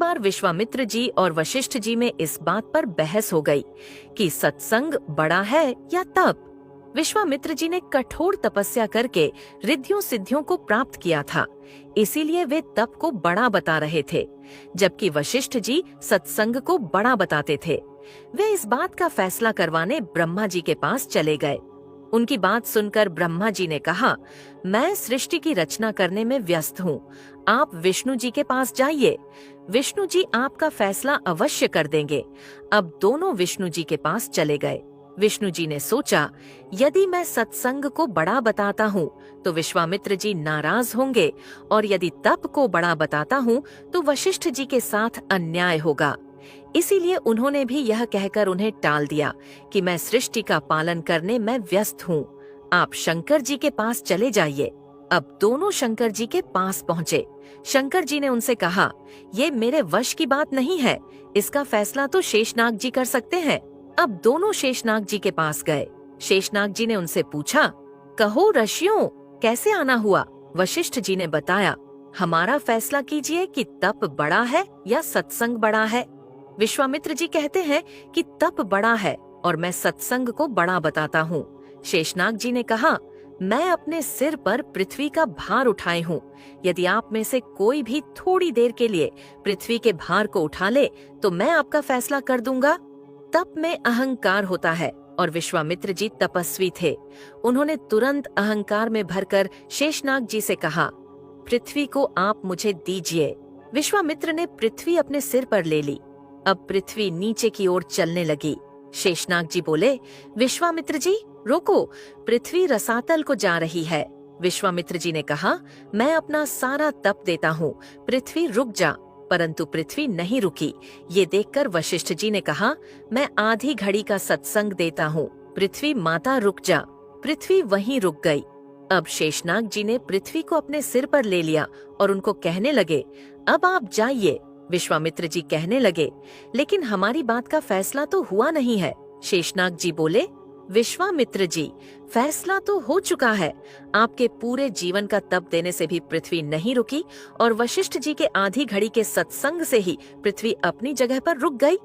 बार विश्वामित्र जी और वशिष्ठ जी में इस बात पर बहस हो गई कि सत्संग बड़ा है या तप। विश्वामित्र जी ने कठोर तपस्या करके रिद्धियों सिद्धियों को प्राप्त किया था, इसीलिए वे तप को बड़ा बता रहे थे, जबकि वशिष्ठ जी सत्संग को बड़ा बताते थे। वे इस बात का फैसला करवाने ब्रह्मा जी के पास चले गए। उनकी बात सुनकर ब्रह्मा जी ने कहा, मैं सृष्टि की रचना करने में व्यस्त हूँ, आप विष्णु जी के पास जाइए, विष्णु जी आपका फैसला अवश्य कर देंगे। अब दोनों विष्णु जी के पास चले गए। विष्णु जी ने सोचा, यदि मैं सत्संग को बड़ा बताता हूँ तो विश्वामित्र जी नाराज होंगे, और यदि तप को बड़ा बताता हूँ तो वशिष्ठ जी के साथ अन्याय होगा। इसीलिए उन्होंने भी यह कहकर उन्हें टाल दिया कि मैं सृष्टि का पालन करने में व्यस्त हूँ, आप शंकर जी के पास चले जाइए। अब दोनों शंकर जी के पास पहुँचे। शंकर जी ने उनसे कहा, ये मेरे वश की बात नहीं है, इसका फैसला तो शेषनाग जी कर सकते हैं। अब दोनों शेषनाग जी के पास गए। शेषनाग जी ने उनसे पूछा, कहो ऋषियों, कैसे आना हुआ? वशिष्ठ जी ने बताया, हमारा फैसला कीजिए कि तप बड़ा है या सत्संग बड़ा है। विश्वामित्र जी कहते हैं कि तप बड़ा है और मैं सत्संग को बड़ा बताता हूँ। शेषनाग जी ने कहा, मैं अपने सिर पर पृथ्वी का भार उठाए हूँ, यदि आप में से कोई भी थोड़ी देर के लिए पृथ्वी के भार को उठा ले तो मैं आपका फैसला कर दूंगा। तप में अहंकार होता है और विश्वामित्र जी तपस्वी थे। उन्होंने तुरंत अहंकार में भरकर शेषनाग जी से कहा, पृथ्वी को आप मुझे दीजिए। विश्वामित्र ने पृथ्वी अपने सिर पर ले ली। अब पृथ्वी नीचे की ओर चलने लगी। शेषनाग जी बोले, विश्वामित्र जी रोको, पृथ्वी रसातल को जा रही है। विश्वामित्र जी ने कहा, मैं अपना सारा तप देता हूँ, पृथ्वी रुक जा। परंतु पृथ्वी नहीं रुकी। ये देखकर वशिष्ठ जी ने कहा, मैं आधी घड़ी का सत्संग देता हूँ, पृथ्वी माता रुक जा। पृथ्वी वहीं रुक गई। अब शेषनाग जी ने पृथ्वी को अपने सिर पर ले लिया और उनको कहने लगे, अब आप जाइए। विश्वामित्र जी कहने लगे, लेकिन हमारी बात का फैसला तो हुआ नहीं है। शेषनाग जी बोले, विश्वामित्र जी, फैसला तो हो चुका है। आपके पूरे जीवन का तप देने से भी पृथ्वी नहीं रुकी और वशिष्ठ जी के आधी घड़ी के सत्संग से ही पृथ्वी अपनी जगह पर रुक गई।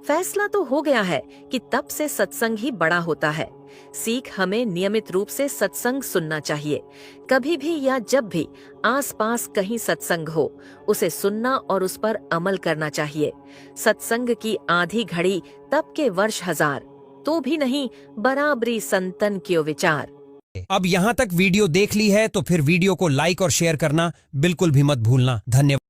फैसला तो हो गया है कि तप से सत्संग ही बड़ा होता है। सीख हमें नियमित रूप से सत्संग सुनना चाहिए। कभी भी या जब भी आसपास कहीं सत्संग हो, उसे सुनना और उस पर अमल करना चाहिए। सत्संग की आधी घड़ी तप के वर्ष हजार, तो भी नहीं बराबरी संतन क्यों विचार। अब यहाँ तक वीडियो देख ली है तो फिर वीडियो को लाइक और शेयर करना बिल्कुल भी मत भूलना। धन्यवाद।